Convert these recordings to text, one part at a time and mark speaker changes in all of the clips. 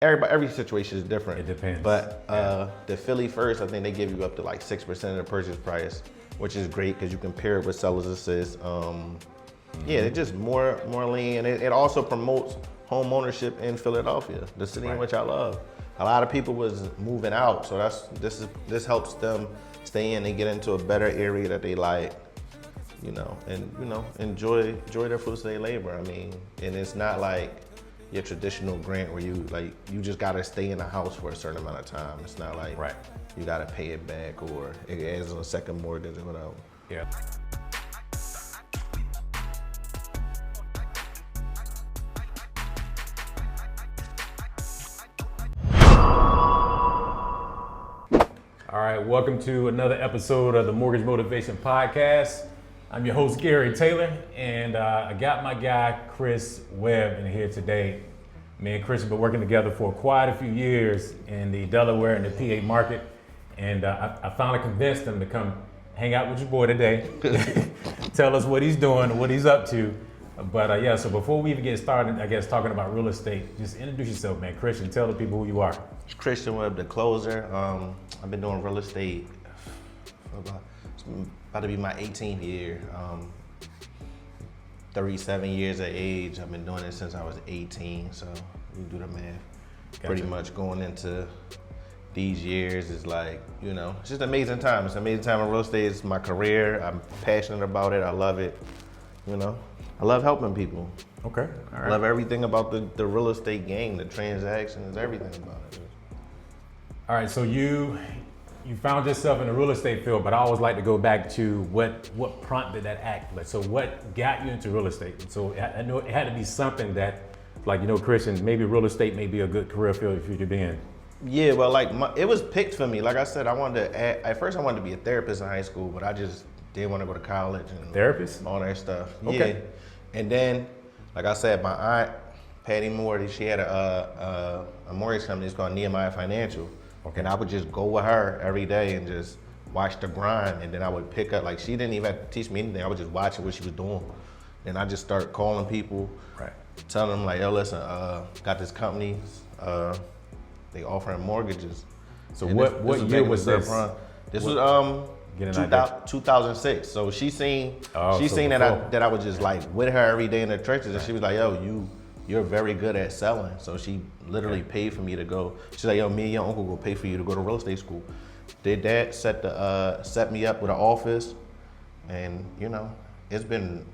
Speaker 1: every situation is different.
Speaker 2: It depends.
Speaker 1: But the Philly First, I think they give you up to like 6% of the purchase price, which is great because you can pair it with seller's assist. Yeah, it's just more lean, and it also promotes home ownership in Philadelphia, the city in which I love. A lot of people was moving out, so this helps them stay in and get into a better area that they like, and enjoy their fruits of their labor. I mean, and it's not like your traditional grant where you just gotta stay in the house for a certain amount of time. It's not like you gotta pay it back or it adds a second mortgage or whatever.
Speaker 2: Yeah. All right, welcome to another episode of the Mortgage Motivation Podcast. I'm your host, Gary Taylor, and I got my guy, Chris Webb, in here today. Me and Chris have been working together for quite a few years in the Delaware and the PA market, and I finally convinced him to come hang out with your boy today, tell us what he's doing, what he's up to. But yeah, so before we even get started, I guess, talking about real estate, just introduce yourself, man. Christian, tell the people who you are.
Speaker 1: It's Christian Webb, the closer. I've been doing real estate for about to be my 18th year. 37 years of age. I've been doing it since I was 18, so you do the math. Gotcha. Pretty much going into these years is like, it's just an amazing time. It's an amazing time in real estate. It's my career. I'm passionate about it. I love it. I love helping people.
Speaker 2: Okay, all right.
Speaker 1: I love everything about the real estate game, the transactions, everything about it.
Speaker 2: All right, so you found yourself in the real estate field, but I always like to go back to what prompted that act. So what got you into real estate? So I know it had to be something that, Christian, maybe real estate may be a good career field for you to be in.
Speaker 1: Yeah, well, it was picked for me. Like I said, at first I wanted to be a therapist in high school, but I just didn't want to go to college and
Speaker 2: therapist,
Speaker 1: all that stuff.
Speaker 2: Okay.
Speaker 1: Yeah. And then, like I said, my aunt Patty Moore, she had a mortgage company. It's called Nehemiah Financial. Okay. And I would just go with her every day and just watch the grind. And then I would pick up, she didn't even have to teach me anything. I was just watching what she was doing. And I just started calling people, telling them yo, listen, got this company, they offering mortgages.
Speaker 2: So what year was this?
Speaker 1: This was 2006. So she seen that I was just with her every day in the trenches, and she was like, yo, you're very good at selling. So she literally paid for me to go. She's like, yo, me and your uncle will pay for you to go to real estate school. Did that, set me up with an office, and it's been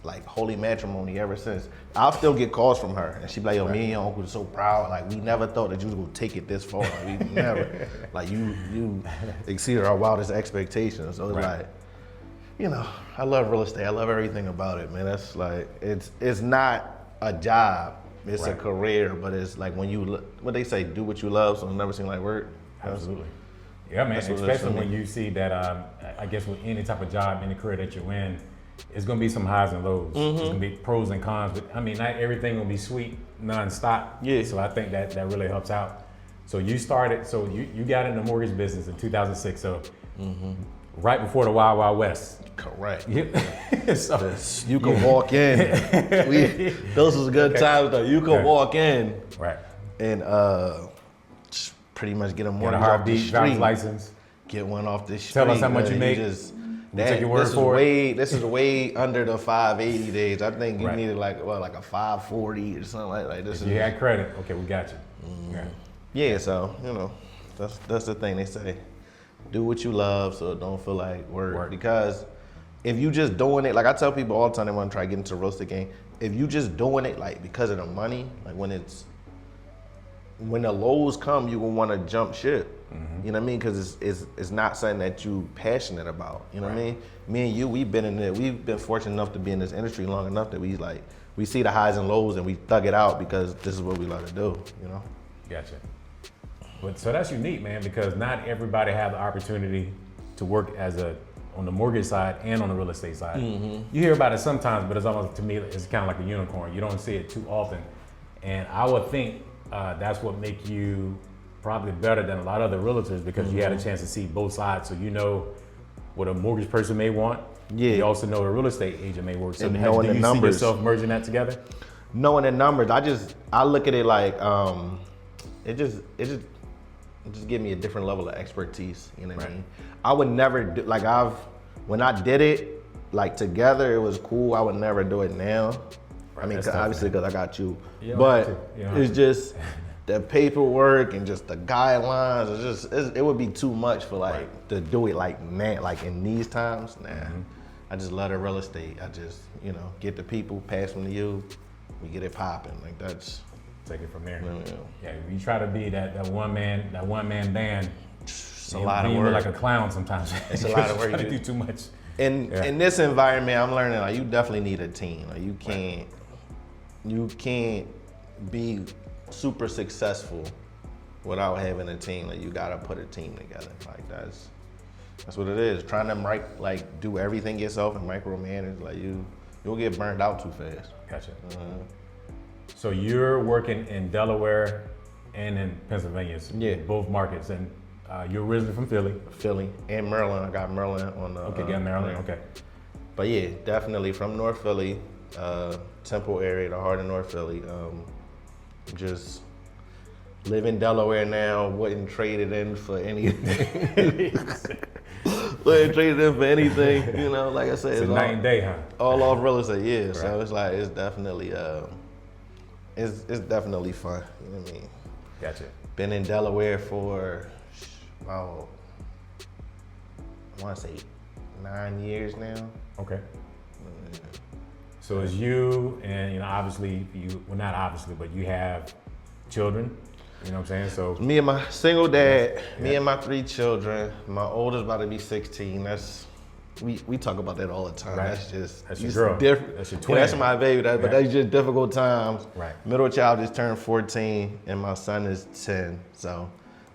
Speaker 1: like holy matrimony ever since. I'll still get calls from her, and she be like, yo, me and your uncle are so proud. We never thought that you was gonna take it this far. We never, you exceeded our wildest expectations. So it's I love real estate. I love everything about it, man. That's it's not a job, it's a career, but it's when you, what they say, do what you love, so it'll never seem like work.
Speaker 2: Absolutely. Yeah, man, especially when you see that, I guess with any type of job, any career that you're in, it's gonna be some highs and lows. Mm-hmm. It's gonna be pros and cons, but not everything will be sweet nonstop. Yeah. So I think that really helps out. So you got in the mortgage business in 2006, so right before the Wild Wild West.
Speaker 1: Correct.
Speaker 2: So
Speaker 1: you can walk in. Those was good times though. You can walk in, and pretty much get a mortgage off the street.
Speaker 2: Driver's license.
Speaker 1: Get one off the street.
Speaker 2: Tell us how much you make. Take your word for it.
Speaker 1: This is way under the 580 days. I think you needed like a 540 or something like this.
Speaker 2: If you had credit, okay, we got you.
Speaker 1: Yeah, so that's the thing they say. Do what you love, so it don't feel like work. Because if you just doing it, I tell people all the time they want to try to get into the real estate game. If you just doing it because of the money, when the lows come, you will want to jump ship. Mm-hmm. You know what I mean? Because it's not something that you passionate about. You know what I mean? Me and you, we've been fortunate enough to be in this industry long enough that we see the highs and lows and we thug it out because this is what we like to do.
Speaker 2: Gotcha. But so that's unique, man, because not everybody have the opportunity to work on the mortgage side and on the real estate side. Mm-hmm. You hear about it sometimes, but it's almost, to me, it's kind of like a unicorn. You don't see it too often. And I would think that's what makes you probably better than a lot of other realtors, because you had a chance to see both sides. So you know what a mortgage person may want. Yeah. You also know what a real estate agent may work. So do you see yourself merging that together?
Speaker 1: knowing the numbers, I look at it like it just give me a different level of expertise. You know what I mean? I would never do when I did it like together, it was cool. I would never do it now. I mean, obviously because I got you, but it's just the paperwork and just the guidelines. It would be too much for to do it like man, like in these times. Nah, I just love the real estate. I just get the people, pass them to you, we get it popping. Like that's.
Speaker 2: Take it from there. Yeah, you try to be that one man band.
Speaker 1: It's a lot of work.
Speaker 2: You look like a clown sometimes.
Speaker 1: It's a lot of work.
Speaker 2: You try to do too much.
Speaker 1: In this environment, I'm learning you definitely need a team. You can't be super successful without having a team. You gotta put a team together. That's what it is. Trying to do everything yourself and micromanage, you'll get burned out too fast.
Speaker 2: Gotcha. So you're working in Delaware and in Pennsylvania, both markets, and you're originally from Philly.
Speaker 1: Philly and Maryland. I got Maryland on the.
Speaker 2: Okay, got Maryland. Okay.
Speaker 1: But yeah, definitely from North Philly, Temple area, the heart of North Philly. Just live in Delaware now. Wouldn't trade it in for anything. Wouldn't trade it in for anything. Like I said,
Speaker 2: it's a night and day, huh?
Speaker 1: All off real estate. Yeah. Right. So it's definitely. It's definitely fun, you know what I mean?
Speaker 2: Gotcha.
Speaker 1: Been in Delaware for about, I want to say 9 years now.
Speaker 2: Okay. So it's you and, obviously not obviously, but you have children, you know what I'm saying? So
Speaker 1: me and my single dad, me and my 3 children. My oldest about to be 16. We talk about that all the time.
Speaker 2: Right.
Speaker 1: That's
Speaker 2: your girl.
Speaker 1: Different.
Speaker 2: That's your twin.
Speaker 1: That's my baby. But that's just difficult times.
Speaker 2: Right.
Speaker 1: Middle child just turned 14, and my son is 10. So,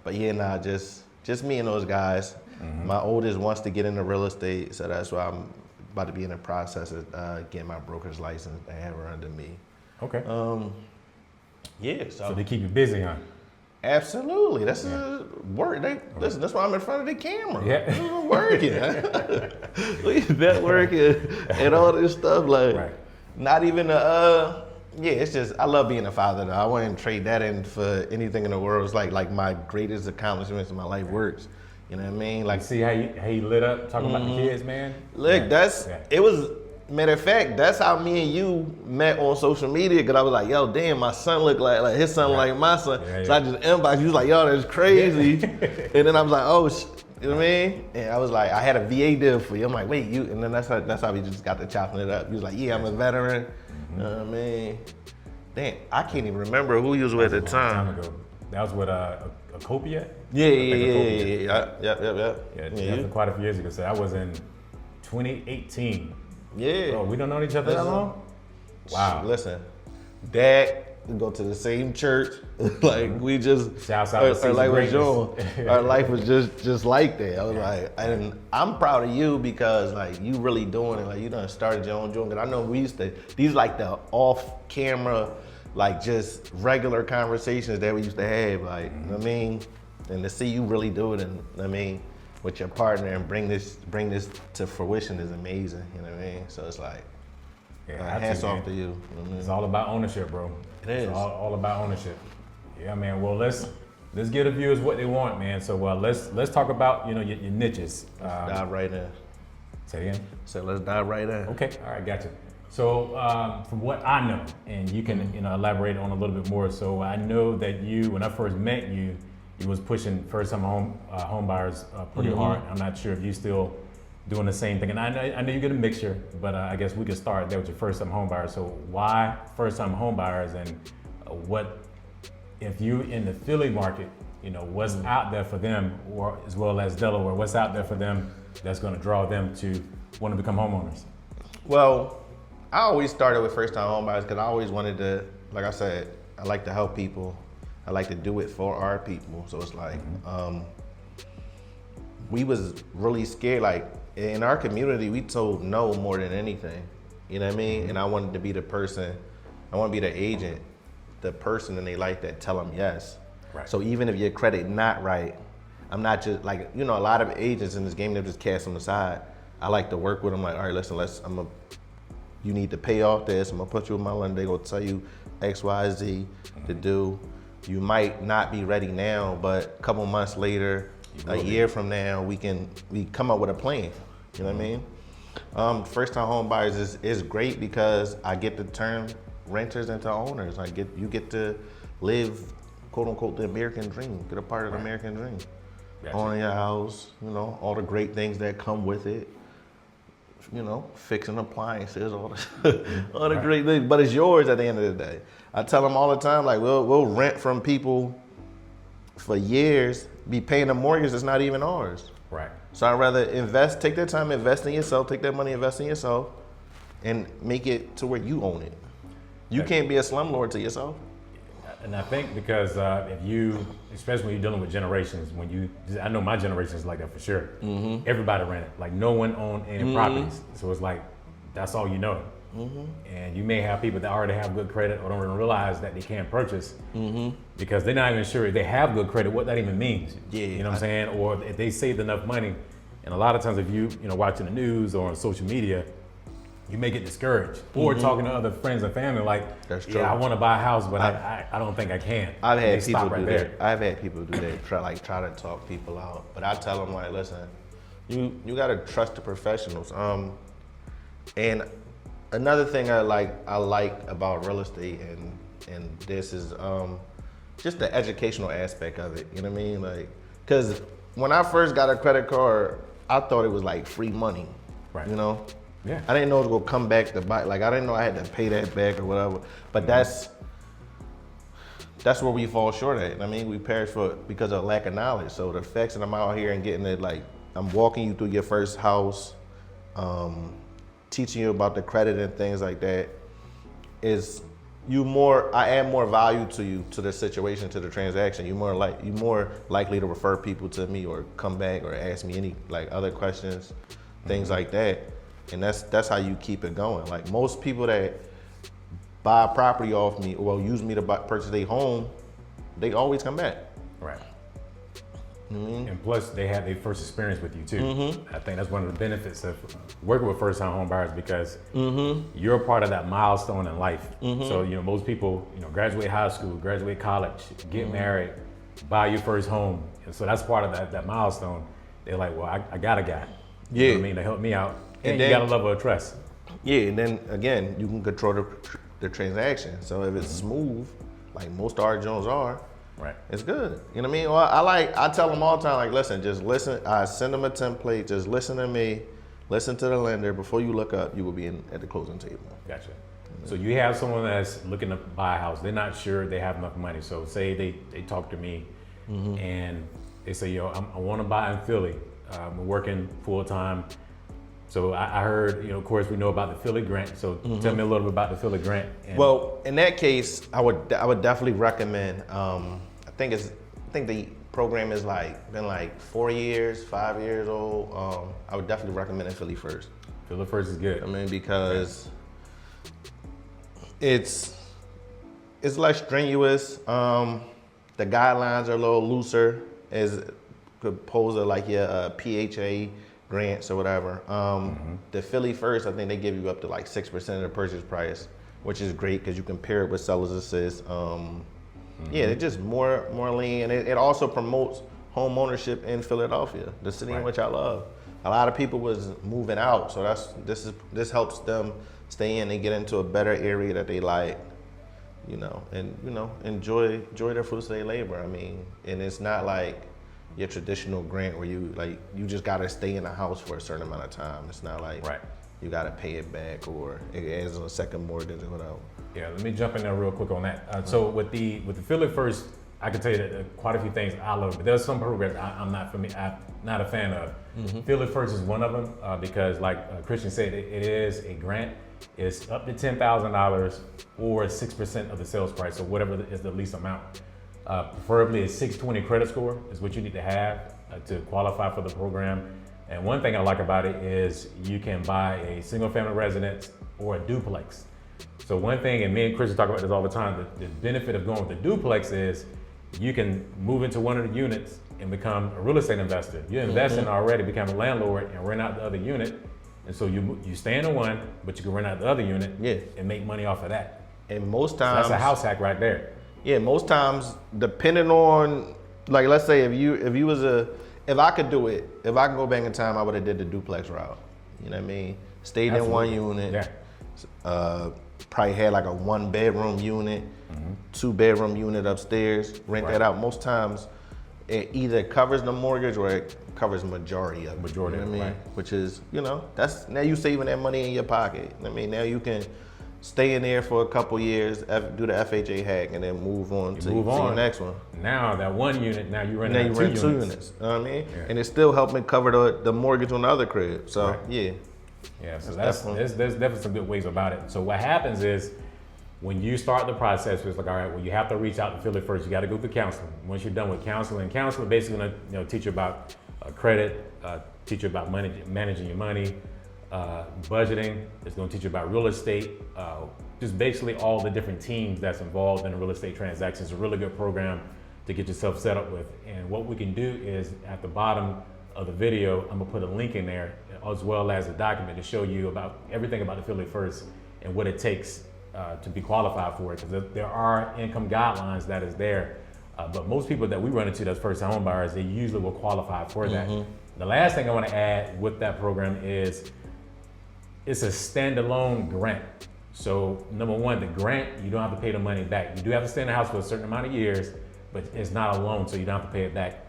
Speaker 1: but just me and those guys. Mm-hmm. My oldest wants to get into real estate, so that's why I'm about to be in the process of getting my broker's license and have her under me.
Speaker 2: Okay.
Speaker 1: Yeah.
Speaker 2: So they keep you busy, huh?
Speaker 1: Absolutely. That's work. Listen, that's why I'm in front of the camera.
Speaker 2: Yeah.
Speaker 1: Working. We networking and all this stuff. Not even it's just, I love being a father though. I wouldn't trade that in for anything in the world. It's like my greatest accomplishments in my life works. You know what I mean?
Speaker 2: See how you lit up talking about the kids, man?
Speaker 1: Look, it was, matter of fact, that's how me and you met on social media, because I was like, yo, damn, my son look like his son like my son. So I just inboxed you, was like, yo, that's crazy. And then I was like, oh, you know what I mean? And I was like, I had a VA deal for you. I'm like, wait, you? And then that's how we just got to chopping it up. He was like, yeah, I'm a veteran. You know what I mean? Damn, I can't even remember who you was with at the time.
Speaker 2: That was with a Copia?
Speaker 1: Yeah. Yep.
Speaker 2: Yeah, that's quite a few years ago. So that was in 2018.
Speaker 1: Yeah.
Speaker 2: Oh, we don't know each other that long? Wow.
Speaker 1: Listen, Dad, we go to the same church. We just,
Speaker 2: shouts out to
Speaker 1: our life was just like that. I was and I'm proud of you because you really doing it. You done started your own joint. Cause I know we used to, these the off camera, just regular conversations that we used to have. You know what I mean? And to see you really do it, and I mean, with your partner and bring this to fruition is amazing. You know what I mean? So it's hats off to you. You know what I mean?
Speaker 2: It's all about ownership, bro.
Speaker 1: It is.
Speaker 2: It's all about ownership. Yeah, man. Well, let's give the viewers what they want, man. So let's talk about your niches.
Speaker 1: Let's dive right in.
Speaker 2: Say it again.
Speaker 1: So let's dive right in.
Speaker 2: Okay. All right. Gotcha. So from what I know, and you can elaborate on a little bit more. So I know that when I first met you was pushing first-time home buyers pretty hard. I'm not sure if you still doing the same thing. And I know you get a mixture, but I guess we could start there with your first-time home buyers. So why first-time home buyers, and what if you in the Philly market, what's out there for them, or as well as Delaware, what's out there for them that's going to draw them to want to become homeowners?
Speaker 1: Well, I always started with first-time home buyers because I always wanted to, like I said, I like to help people. I like to do it for our people. So it's we was really scared. In our community, we told no more than anything. You know what I mean? And I wanted to be the person, I want to be the agent, the person in their life that tell them yes.
Speaker 2: Right.
Speaker 1: So even if your credit not right, I'm not just a lot of agents in this game, they just cast them aside. I like to work with them all right, listen, I'm gonna you need to pay off this. I'm gonna put you with my lender. They're gonna tell you X, Y, Z to do. You might not be ready now, but a couple months later, a year from now, we come up with a plan. You know what I mean? First time home buyers is great because I get to turn renters into owners. You get to live, quote unquote, the American dream. Get a part of the American dream. Gotcha. Owning your house, all the great things that come with it. Fixing appliances, all the great things. But it's yours at the end of the day. I tell them all the time, like we'll rent from people for years, be paying a mortgage that's not even ours.
Speaker 2: Right.
Speaker 1: So I'd rather take that time, invest in yourself, take that money, invest in yourself, and make it to where you own it. You can't be a slumlord to yourself.
Speaker 2: And I think because especially when you're dealing with generations, I know my generation is like that for sure. Mm-hmm. Everybody rented, like no one owned any properties. So it's like, that's all you know. Mm-hmm. And you may have people that already have good credit or don't even realize that they can't purchase because they're not even sure if they have good credit, what that even means. Yeah, you know what I'm saying? Or if they saved enough money. And a lot of times if you watching the news or on social media, you may get discouraged. Or talking to other friends and family like, that's true. I want to buy a house, but I don't think I can.
Speaker 1: I've had people do that. I've had people do that, try to talk people out. But I tell them like, listen, you got to trust the professionals. And another thing I like about real estate and this is just the educational aspect of it. You know what I mean? Like, because when I first got a credit card, I thought it was like free money. Right. Yeah. I didn't know it was gonna come back to bite. Like I didn't know I had to pay that back or whatever. But that's where we fall short at. I mean, we perish because of lack of knowledge. So the facts that I'm out here and getting it, like I'm walking you through your first house, teaching you about the credit and things like that, I add more value to you, to the situation, to the transaction. You're more likely to refer people to me or come back or ask me any other questions, things like that. And that's how you keep it going. Like most people that buy a property off me or use me to purchase their home, they always come back.
Speaker 2: Right. Mm-hmm. And plus they have their first experience with you too. Mm-hmm. I think that's one of the benefits of working with first time home buyers because you're a part of that milestone in life. Mm-hmm. So, most people, graduate high school, graduate college, get married, buy your first home. And so that's part of that milestone. They're like, well, I got a guy. You know what I mean? To help me out. And then, you got a level of trust.
Speaker 1: Yeah, and then again, you can control the transaction. So if it's smooth, like most of our Jones are, right, it's good. You know what I mean? Well, I tell them all the time, like, listen, just listen. I send them a template. Just listen to me. Listen to the lender. Before you look up, you will be at the closing table.
Speaker 2: Gotcha. So you have someone that's looking to buy a house. They're not sure they have enough money. So say they talk to me and they say, I want to buy in Philly. We're working full time. So I heard, of course, we know about the Philly grant. So tell me a little bit about the Philly grant.
Speaker 1: Well, in that case, I would definitely recommend. I think the program is been 4 years, 5 years old. I would definitely recommend it Philly First.
Speaker 2: Philly First is good.
Speaker 1: I mean, because it's less strenuous. The guidelines are a little looser as opposed to your PHA grants or whatever. The Philly First, I think they give you up to 6% of the purchase price, which is great because you can pair it with seller's assist. Yeah, it's just more lean, and it also promotes home ownership in Philadelphia, the city in which I love. A lot of people was moving out, so this helps them stay in and get into a better area that they like, and enjoy their fruits of their labor. I mean, and it's not like your traditional grant where you just gotta stay in the house for a certain amount of time. It's not like you gotta pay it back or it adds a second mortgage or whatever.
Speaker 2: Yeah, let me jump in there real quick on that. So with the Philly First, I can tell you that quite a few things I love, but there's some programs I'm not a fan of. Philly First is one of them because, like Christian said, it is a grant. It's up to $10,000 or 6% of the sales price, or whatever is the least amount. Preferably a 620 credit score is what you need to have to qualify for the program. And one thing I like about it is you can buy a single family residence or a duplex. So one thing, and me and Christian talk about this all the time, the benefit of going with the duplex is you can move into one of the units and become a real estate investor. You're investing already, become a landlord and rent out the other unit, And so you stay in the one, but you can rent out the other unit and make money off of that.
Speaker 1: And most
Speaker 2: So
Speaker 1: times
Speaker 2: that's a house hack right there.
Speaker 1: Yeah, most times, depending on, like, let's say if I could do it, if I could go back in time, I would have did the duplex route. You know what I mean? Stayed in one unit. Yeah. Probably had like a 1-bedroom unit, 2-bedroom unit upstairs. Rent that out. Most times, it either covers the mortgage or it covers the majority of it.
Speaker 2: Majority,
Speaker 1: you know what I mean?
Speaker 2: right.
Speaker 1: Which is, that's now you saving that money in your pocket. I mean, now you can stay in there for a couple years, do the FHA hack, and then move on to the next one.
Speaker 2: Now that one unit, now you rent out two units.
Speaker 1: You know what I mean? Yeah. And it's still helping cover the mortgage on the other crib. So
Speaker 2: Yeah, so there's definitely some good ways about it. So what happens is when you start the process, it's like, all right, well, you have to reach out to Philly first. You got to go through counseling. Once you're done with counseling basically gonna teach you about credit, teach you about money, managing your money, budgeting. It's going to teach you about real estate, just basically all the different teams that's involved in a real estate transaction. It's a really good program to get yourself set up with. And what we can do is at the bottom of the video, I'm gonna put a link in there as well as a document to show you about everything about the Philly First and what it takes to be qualified for it. Because there are income guidelines that is there, but most people that we run into that's first-time home buyers, they usually will qualify for that. The last thing I want to add with that program is it's a standalone grant. So number one, the grant, you don't have to pay the money back. You do have to stay in the house for a certain amount of years, but it's not a loan, so you don't have to pay it back.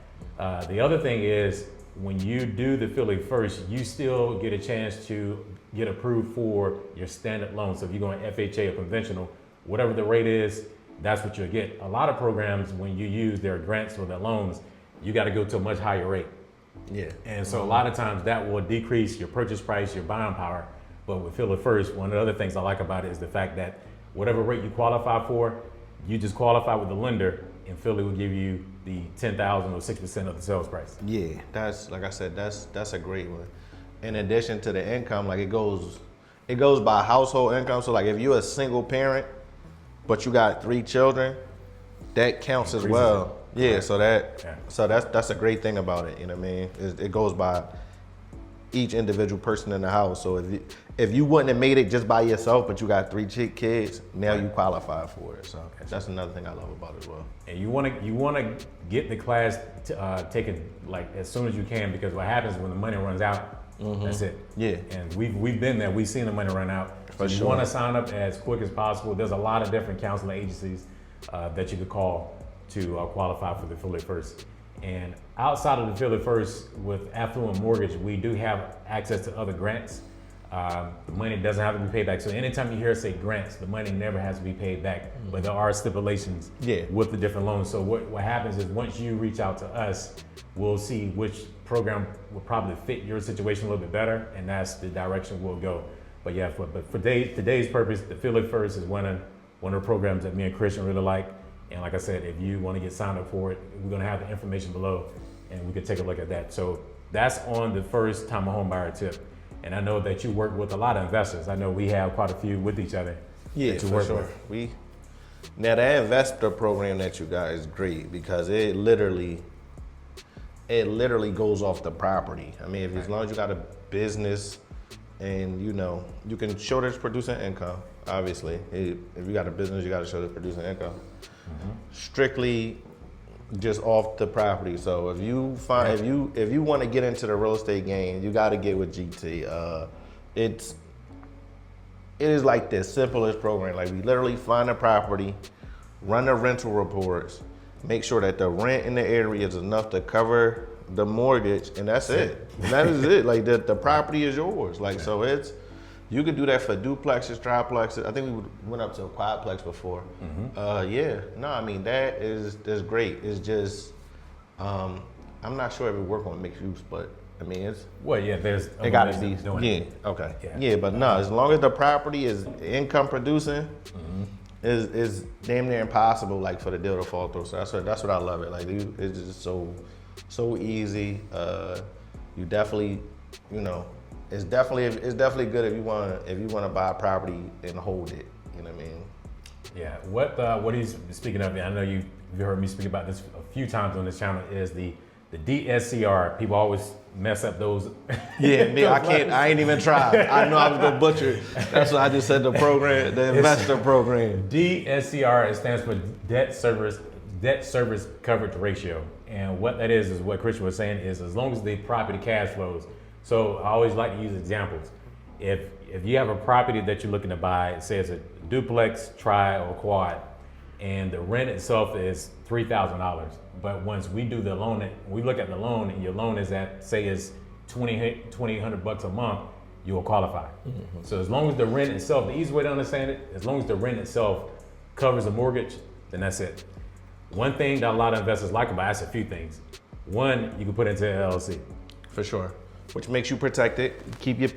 Speaker 2: The other thing is when you do the Philly First, you still get a chance to get approved for your standard loan. So if you're going FHA or conventional, whatever the rate is, that's what you'll get. A lot of programs, when you use their grants or their loans, you got to go to a much higher rate.
Speaker 1: Yeah.
Speaker 2: And so a lot of times that will decrease your purchase price, your buying power. But with Philly First, one of the other things I like about it is the fact that whatever rate you qualify for, you just qualify with the lender, and Philly will give you the $10,000 or 6% of the sales price.
Speaker 1: Yeah, that's, like I said, that's a great one. In addition to the income, like it goes by household income. So like if you're a single parent, but you got 3 children, that counts as well. Yeah, so that's a great thing about it. You know what I mean? It goes by each individual person in the house. So if you wouldn't have made it just by yourself, but you got 3 kids, now you qualify for it. So that's another thing I love about it as well.
Speaker 2: And you want to get the class taken like as soon as you can, because what happens when the money runs out, that's it.
Speaker 1: Yeah.
Speaker 2: And we've been there. We've seen the money run out. So you want to sign up as quick as possible. There's a lot of different counseling agencies that you could call to qualify for the Philly First. And outside of the Philly First, with Affluent Mortgage, we do have access to other grants. The money doesn't have to be paid back. So anytime you hear us say grants, the money never has to be paid back. But there are stipulations with the different loans. So what happens is once you reach out to us, we'll see which program will probably fit your situation a little bit better, and that's the direction we'll go. But yeah, for today's purpose, the Philly First is one of the programs that me and Christian really like. And like I said, if you want to get signed up for it, we're going to have the information below, and we can take a look at that. So that's on the first time a home buyer tip. And I know that you work with a lot of investors. I know we have quite a few with each other.
Speaker 1: Yeah, for sure. Now the investor program that you got is great because it literally goes off the property. I mean, as long as you got a business and you can show that it's producing income. Obviously, if you got a business, you got to show that it's producing income. Strictly just off the property. So if you want to get into the real estate game, you got to get with GT. It is like the simplest program. Like we literally find a property, run the rental reports, make sure that the rent in the area is enough to cover the mortgage, and that's it. And that is it. Like the property is yours. Like so you could do that for duplexes, triplexes. I think we went up to a quadplex before. I mean that is great. It's just I'm not sure if it work on mixed use, but I mean it's
Speaker 2: there's
Speaker 1: it got to be but no, as long as the property is income producing, is damn near impossible like for the deal to fall through. So that's what I love it. Like it's just so easy. You definitely It's definitely good if you want to buy a property and hold it. You know what I mean?
Speaker 2: Yeah. What he's speaking of, I know you've heard me speak about this a few times on this channel, is the The DSCR, people always mess up those.
Speaker 1: Yeah, me, I ain't even try. I know I was gonna butcher it. That's why I just said the program, the investor program.
Speaker 2: DSCR, it stands for debt service coverage ratio. And what that is what Christian was saying is as long as the property cash flows. So I always like to use examples. If you have a property that you're looking to buy, say it's a duplex, tri, or quad, and the rent itself is $3,000. But once we do the loan, we look at the loan, and your loan is at, say, is $2,800 a month, you will qualify. Mm-hmm. So as long as the rent itself, the easy way to understand it, as long as the rent itself covers the mortgage, then that's it. One thing that a lot of investors like about that's a few things. One, you can put into LLC.
Speaker 1: For sure. Which makes you protected. Keep your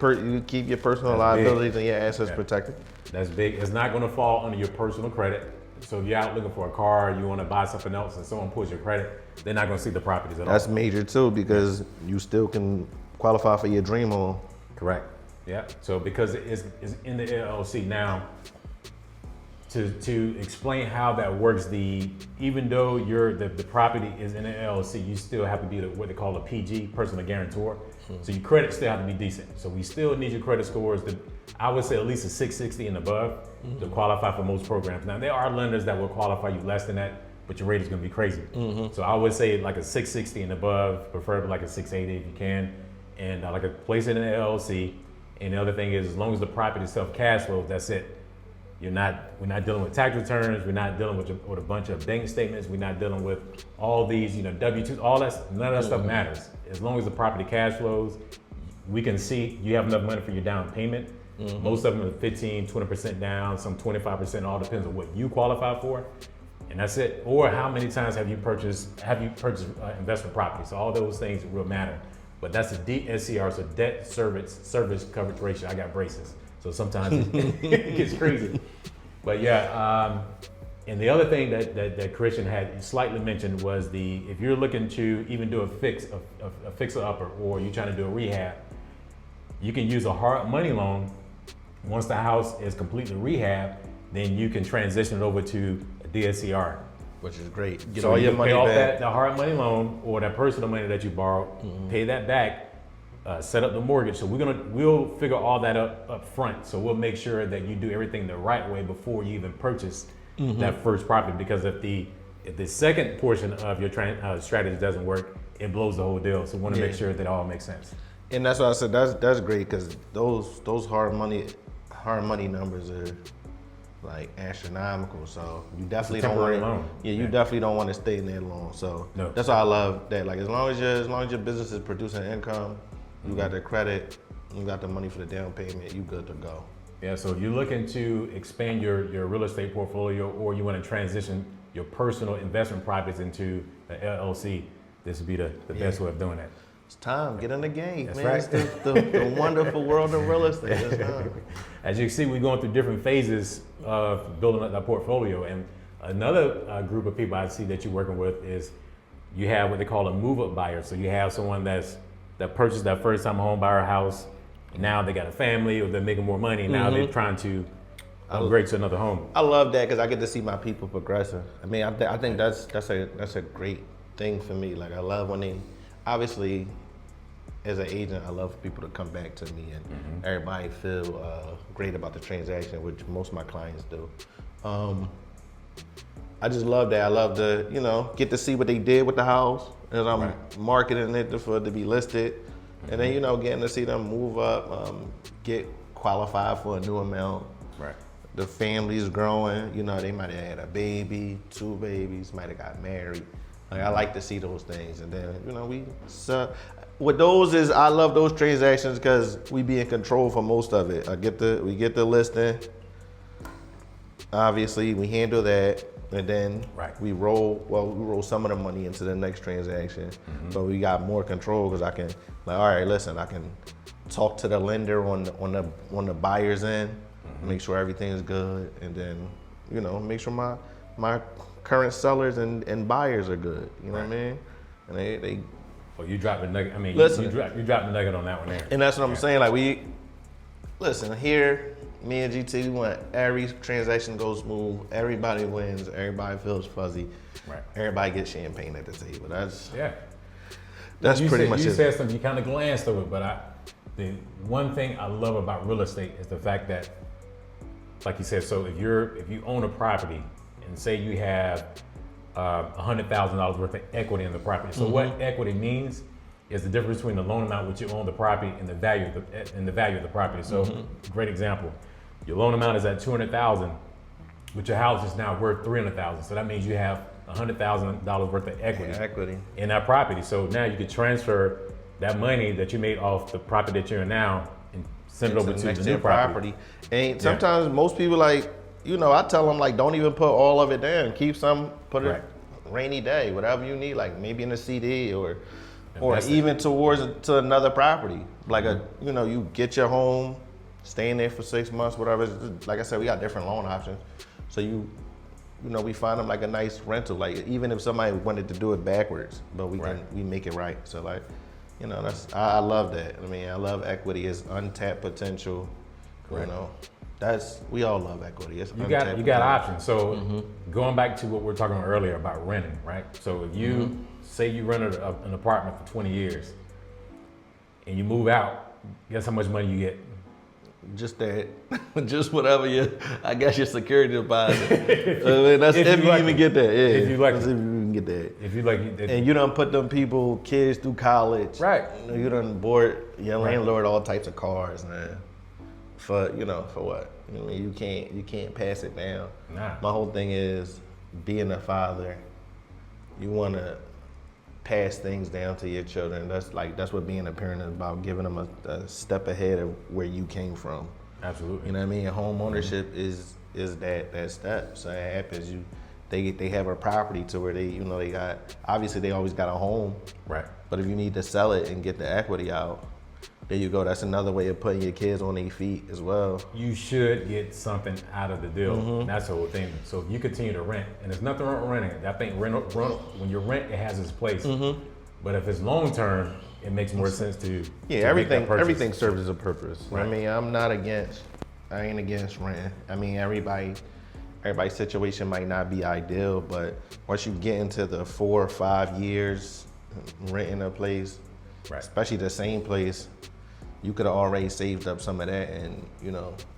Speaker 1: personal liabilities and your assets protected.
Speaker 2: That's big. It's not going to fall under your personal credit. So if you're out looking for a car, you want to buy something else, and someone pulls your credit, they're not going to see the properties at all.
Speaker 1: That's major too, because you still can qualify for your dream home.
Speaker 2: Correct. Yeah. So because it's in the LLC now, to explain how that works, even though the property is in an LLC, you still have to be what they call a PG, personal guarantor. Mm-hmm. So your credit still have to be decent. So we still need your credit scores I would say at least a 660 and above to qualify for most programs. Now there are lenders that will qualify you less than that, but your rate is going to be crazy. Mm-hmm. So I would say like a 660 and above, preferably like a 680 if you can, and like a place it in an LLC. And the other thing is, as long as the property itself cash flows, that's it. We're not dealing with tax returns. We're not dealing with a bunch of bank statements. We're not dealing with all these, W-2s. All that, none of that stuff matters. As long as the property cash flows, we can see you have enough money for your down payment. Mm-hmm. Most of them are 15, 20% down, some 25%. All depends on what you qualify for, and that's it. Or how many times have you purchased investment property? So all those things will matter. But that's the DSCR, so debt service coverage ratio. I got braces. So sometimes it gets crazy. But yeah, and the other thing that Christian had slightly mentioned was if you're looking to even do a fixer-upper, or you're trying to do a rehab, you can use a hard money loan. Once the house is completely rehabbed, then you can transition it over to a DSCR.
Speaker 1: Which is great.
Speaker 2: Get all your money back. Pay off the hard money loan or that personal money that you borrowed, pay that back, set up the mortgage. So we'll figure all that up front. So we'll make sure that you do everything the right way before you even purchase that first property. Because if the second portion of your strategy doesn't work, it blows the whole deal. So we want to make sure that it all makes sense.
Speaker 1: And that's why I said that's great, because those hard money numbers are like astronomical. So you definitely don't want to. Yeah, you definitely don't want to stay in there long. So that's why I love that. Like as long as your business is producing income, you got the credit, you got the money for the down payment, you good to go.
Speaker 2: Yeah. So if you're looking to expand your real estate portfolio, or you want to transition your personal investment properties into the LLC, this would be the best way of doing that.
Speaker 1: It's time. Get in the game,
Speaker 2: That's
Speaker 1: man.
Speaker 2: right.
Speaker 1: It's the wonderful world of real estate. It's time.
Speaker 2: As you can see, we're going through different phases of building up that portfolio. And another group of people I see that you're working with is you have what they call a move-up buyer. So you have someone that purchased that first-time home buyer house. Now they got a family, or they're making more money. Now they're trying to upgrade to another home.
Speaker 1: I love that, because I get to see my people progressing. I mean, I think that's a great thing for me. Like I love when obviously, as an agent, I love for people to come back to me and everybody feel great about the transaction, which most of my clients do. I just love that. I love to, get to see what they did with the house as I'm marketing it for it to be listed. And then, getting to see them move up, get qualified for a new amount.
Speaker 2: Right.
Speaker 1: The family's growing. They might have had a baby, 2 babies, might have got married. Like I like to see those things, and then with those is I love those transactions because we be in control for most of it. We get the listing. Obviously, we handle that, and then we roll some of the money into the next transaction. So we got more control, because I can all right, listen, I can talk to the lender on the buyer's end, make sure everything is good, and then make sure my current sellers and buyers are good. You know what I mean? And they
Speaker 2: well, you dropped the nugget. I mean,
Speaker 1: listen,
Speaker 2: you dropped the nugget on that one there.
Speaker 1: And that's what I'm saying. Like listen here, me and GT, we want every transaction to go smooth. Everybody wins. Everybody feels fuzzy.
Speaker 2: Right.
Speaker 1: Everybody gets champagne at the table. That's pretty much it.
Speaker 2: You said something, you kind of glanced over it, but the one thing I love about real estate is the fact that, like you said, so if you own a property and say you have $100,000 worth of equity in the property. So what equity means is the difference between the loan amount which you own the property and the value of the property. So great example, your loan amount is at $200,000, but your house is now worth $300,000. So that means you have $100,000 worth of equity in that property. So now you could transfer that money that you made off the property that you're in now and send it over to the new property.
Speaker 1: And sometimes most people like, I tell them like, don't even put all of it down. Keep some, put it rainy day, whatever you need, like maybe in a CD or even to another property. Like you get your home, stay in there for 6 months, whatever. Like I said, we got different loan options. So we find them like a nice rental. Like even if somebody wanted to do it backwards, but we make it right. So like, I love that. I mean, I love equity. It's untapped potential. Correct. We all love equity. It's
Speaker 2: you got options. So going back to what we were talking about earlier about renting, right? So if you say you rented an apartment for 20 years and you move out, guess how much money you get?
Speaker 1: Just that, just whatever I guess your security deposit. That's if you even get that. Yeah.
Speaker 2: If you like,
Speaker 1: if you even get that.
Speaker 2: If you like,
Speaker 1: and you done put them kids through college.
Speaker 2: Right.
Speaker 1: You done bought your landlord all types of cars, man. For what? You can't pass it down.
Speaker 2: Nah.
Speaker 1: My whole thing is being a father. You want to pass things down to your children. That's what being a parent is about, giving them a step ahead of where you came from.
Speaker 2: Absolutely.
Speaker 1: You know what I mean? Home ownership is that step. So it happens. They have a property to where they got, obviously they always got a home.
Speaker 2: Right.
Speaker 1: But if you need to sell it and get the equity out, there you go. That's another way of putting your kids on their feet as well.
Speaker 2: You should get something out of the deal. That's the whole thing. So if you continue to rent, and there's nothing wrong with renting. I think when you rent, it has its place. But if it's long term, it makes more sense to
Speaker 1: everything serves as a purpose. Right. I mean, I ain't against renting. I mean, everybody's situation might not be ideal, but once you get into the 4 or 5 years renting a place, especially the same place, you could have already saved up some of that and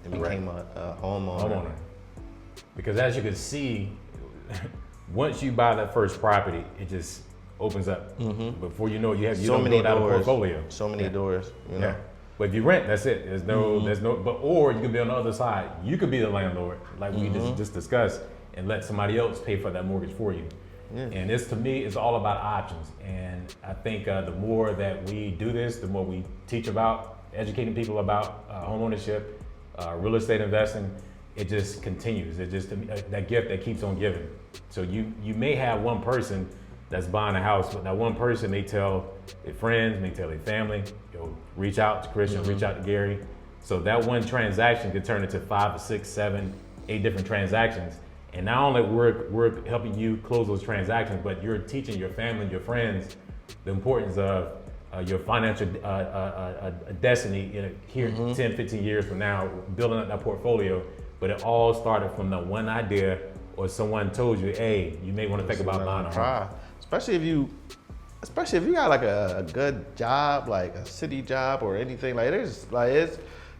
Speaker 1: became a homeowner.
Speaker 2: Because as you can see, once you buy that first property, it just opens up. Before you know it, you don't build out a portfolio.
Speaker 1: So many doors,
Speaker 2: Yeah. But if you rent, that's it. There's no, or you could be on the other side. You could be the landlord, like we just discussed, and let somebody else pay for that mortgage for you. Yeah. And to me, it's all about options. And I think the more that we do this, the more we teach about educating people about home ownership, real estate investing, it just continues. It just that gift that keeps on giving. So you may have one person that's buying a house, but that one person may tell their friends, may tell their family, reach out to Christian, reach out to Gary. So that one transaction could turn into 5 or 6, 7, 8 different transactions. And not only we're helping you close those transactions, but you're teaching your family and your friends the importance of your financial destiny here 10, 15 years from now, building up that portfolio. But it all started from the one idea or someone told you, hey, you may want to think about buying a home.
Speaker 1: Especially if you got like a good job, like a city job or anything like this.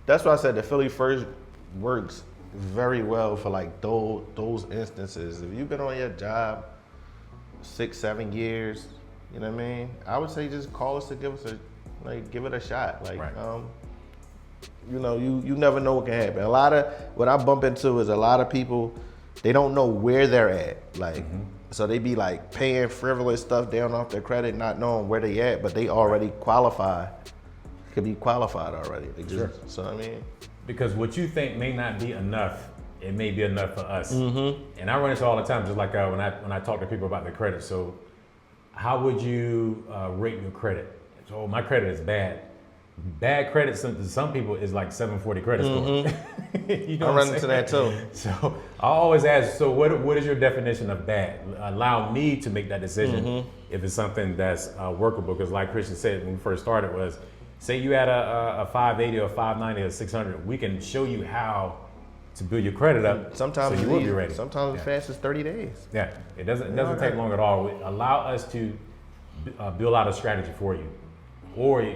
Speaker 1: That's why I said the Philly First works very well for like those instances. If you've been on your job 6, 7 years, you know what I mean? I would say just call us to give it a shot. You never know what can happen. What I bump into is a lot of people, they don't know where they're at. So they be like paying frivolous stuff down off their credit, not knowing where they at, but they already could be qualified already. So I mean,
Speaker 2: because what you think may not be enough, it may be enough for us. And I run into all the time, just like when I talk to people about their credit. So how would you rate your credit? So my credit is bad. Bad credit to some people is like 740 credit score.
Speaker 1: You know I run into that too.
Speaker 2: So I always ask, so what is your definition of bad? Allow me to make that decision if it's something that's workable. Because like Christian said when we first started was, say you had a 580 or 590 or 600, we can show you how to build your credit up.
Speaker 1: Sometimes
Speaker 2: so you will be ready.
Speaker 1: Sometimes as fast as 30 days.
Speaker 2: Yeah, it doesn't take long at all. Allow us to build out a strategy for you, or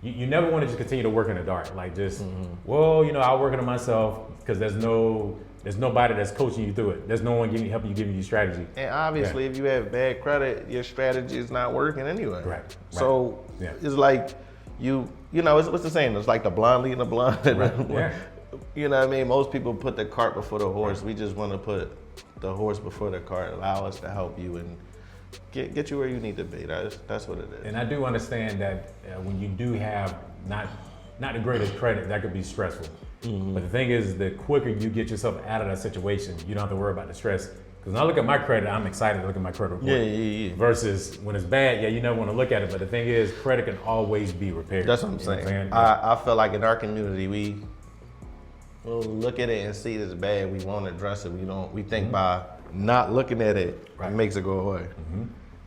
Speaker 2: you never want to just continue to work in the dark. Like just, I'll work on it myself because there's nobody that's coaching you through it. There's no one helping you strategy.
Speaker 1: And obviously, if you have bad credit, your strategy is not working anyway.
Speaker 2: Right.
Speaker 1: So it's like what's the saying? It's like the blind leading the blind.
Speaker 2: Right. Yeah.
Speaker 1: You know what I mean? Most people put the cart before the horse. We just want to put the horse before the cart. Allow us to help you and get you where you need to be. That's what it is.
Speaker 2: And I do understand that when you do have not the greatest credit, that could be stressful. But the thing is, the quicker you get yourself out of that situation, you don't have to worry about the stress. Because when I look at my credit, I'm excited to look at my credit report.
Speaker 1: Yeah.
Speaker 2: Versus when it's bad, you never want to look at it. But the thing is, credit can always be repaired.
Speaker 1: That's what I'm saying. I feel like in our community, we'll look at it and see it's bad. We won't address it. We think by not looking at it, it makes it go away.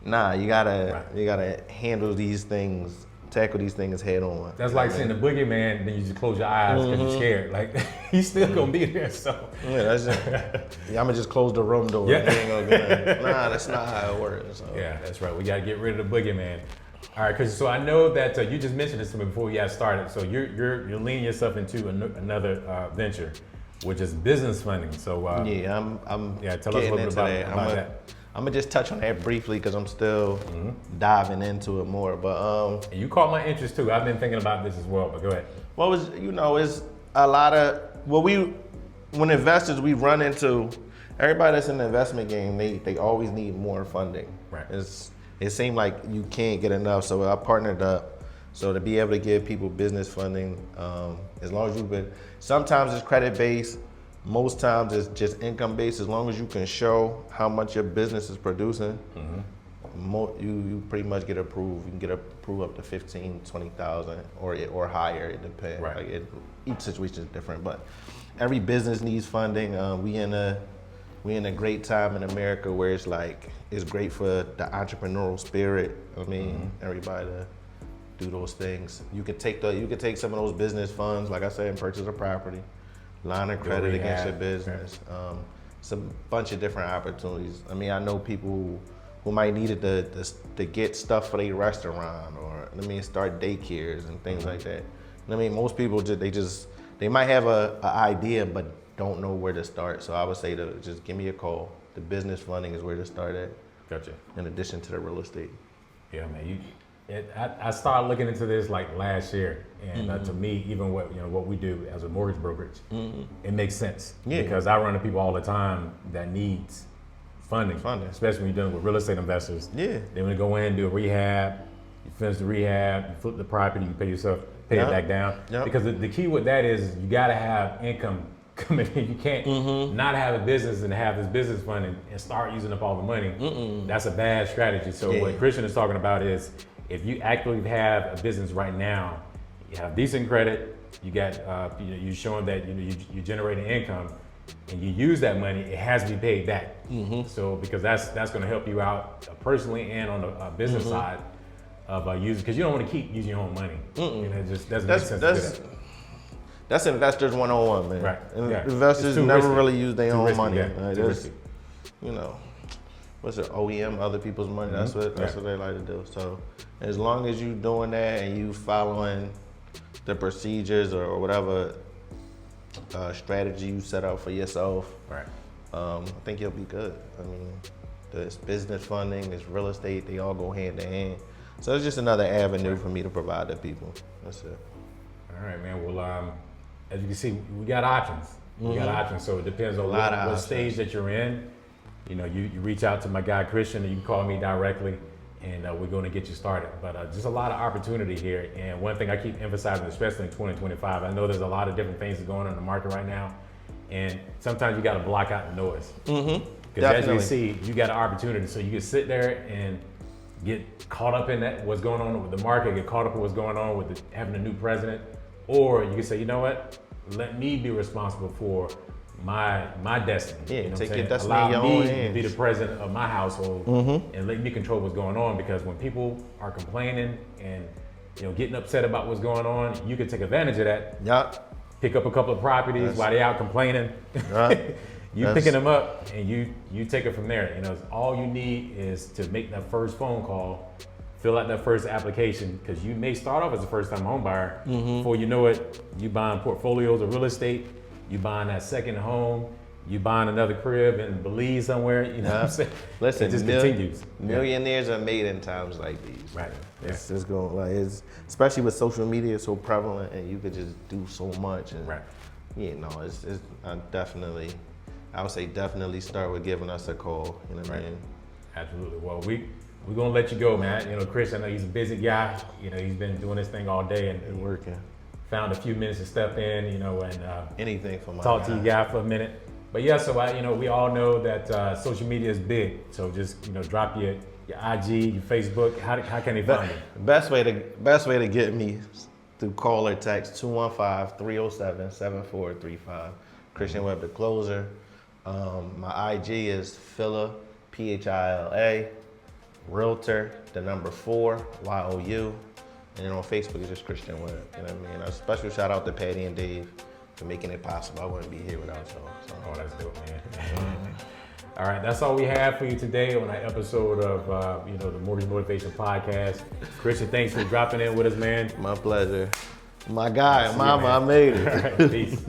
Speaker 1: Nah, you gotta handle these things, tackle these things head on.
Speaker 2: That's like seeing the boogeyman, then you just close your eyes because you're scared. Like he's still gonna be there. So
Speaker 1: that's it. I'm gonna just close the room door.
Speaker 2: Yeah.
Speaker 1: Nah, that's not how it works. So.
Speaker 2: Yeah, that's right. We gotta get rid of the boogeyman. All right, Chris. So I know that you just mentioned this to me before we got started. So you're leaning yourself into another venture, which is business funding. So
Speaker 1: I'm
Speaker 2: tell us a little bit about that.
Speaker 1: I'm gonna just touch on that briefly because I'm still diving into it more. But
Speaker 2: and you caught my interest too. I've been thinking about this as well. But go ahead.
Speaker 1: Well, it's a lot of when investors we run into everybody that's in the investment game. They always need more funding.
Speaker 2: Right.
Speaker 1: It seemed like you can't get enough, so I partnered up. So to be able to give people business funding, as long as you've been, sometimes it's credit based. Most times it's just income based. As long as you can show how much your business is producing, you pretty much get approved. You can get approved up to 15, 20,000 or higher. It depends.
Speaker 2: Right.
Speaker 1: Like each situation is different, but every business needs funding. We in a great time in America where it's great for the entrepreneurial spirit. I mean, everybody to do those things. You could take some of those business funds, like I said, and purchase a property. Line of credit against your business. It's a bunch of different opportunities. I mean, I know people who might need it to get stuff for their restaurant or start daycares and things like that. I mean, most people they might have a idea but don't know where to start. So I would say to just give me a call. The business funding is where to start at.
Speaker 2: Gotcha. In
Speaker 1: addition to the real estate.
Speaker 2: Yeah, man. I started looking into this like last year, and to me, even what we do as a mortgage brokerage, it makes sense because I run into people all the time that needs funding, especially when you're dealing with real estate investors. Yeah, they want to go in, do a rehab, you finish the rehab, you flip the property, you pay it back down. Yep. Because the key with that is you got to have income coming in. You can't not have a business and have this business funding and start using up all the money. That's a bad strategy. So what Christian is talking about is, if you actually have a business right now, you have decent credit, you got you're showing that you're generating income, and you use that money, it has to be paid back. So because that's going to help you out personally and on the business side of using, because you don't want to keep using your own money. It just doesn't make sense to do that.
Speaker 1: That's investors 101, man.
Speaker 2: Right.
Speaker 1: Investors never really use their own money.
Speaker 2: Yeah.
Speaker 1: What's it, OEM, other people's money, that's what they like to do. So as long as you doing that and you following the procedures or whatever strategy you set out for yourself, I think you'll be good. I mean, this business funding, this real estate, they all go hand in hand. So it's just another avenue for me to provide to people. That's it.
Speaker 2: All right, man. Well, as you can see, we got options. So it depends on what stage that you're in. You reach out to my guy Christian, and you can call me directly, and we're going to get you started. But just a lot of opportunity here. And one thing I keep emphasizing, especially in 2025, I know there's a lot of different things going on in the market right now, and sometimes you got to block out the noise. Because as you see, you got an opportunity, so you can sit there and get caught up in that what's going on with the market, get caught up in what's going on with having a new president, or you can say, you know what, let me be responsible for my destiny.
Speaker 1: Yeah, take your destiny
Speaker 2: in your own hands.
Speaker 1: Allow me
Speaker 2: to be the president of my household and let me control what's going on, because when people are complaining and getting upset about what's going on, you can take advantage of that.
Speaker 1: Yep.
Speaker 2: Pick up a couple of properties while they're out complaining. Picking them up and you take it from there. All you need is to make that first phone call fill out that first application, because you may start off as a first-time home buyer. Before you know it, you buying portfolios of real estate, you buying that second home, you buying another crib in Belize somewhere, you know what I'm saying?
Speaker 1: Listen,
Speaker 2: it just continues.
Speaker 1: Millionaires are made in times like these.
Speaker 2: Right.
Speaker 1: It's just going, like, it's, especially with social media so prevalent, and you could just do so much. And,
Speaker 2: right.
Speaker 1: You know, I would say definitely start with giving us a call. You know what I mean?
Speaker 2: Absolutely. Well, we're gonna let you go, man. You know, Chris, I know he's a busy guy. You know, he's been doing this thing all day and
Speaker 1: working.
Speaker 2: Found a few minutes to step in, you know, and
Speaker 1: anything for my
Speaker 2: talk to you guy for a minute. But yeah, so we all know that social media is big. So just, you know, drop your IG, your Facebook. How can they find you?
Speaker 1: Best way to get me through call or text 215-307-7435. Christian Webb, the closer. My IG is Phila, Phila, Realtor, the number 4, YOU. And then on Facebook, it's just Christian Webb. You know what I mean? A special shout out to Patty and Dave for making it possible. I wouldn't be here without y'all. So.
Speaker 2: Oh, that's dope, man. All right, that's all we have for you today on that episode of the Mortgage Motivation Podcast. Christian, thanks for dropping in with us, man.
Speaker 1: My pleasure. My guy, Mama, I made it.
Speaker 2: All right, peace.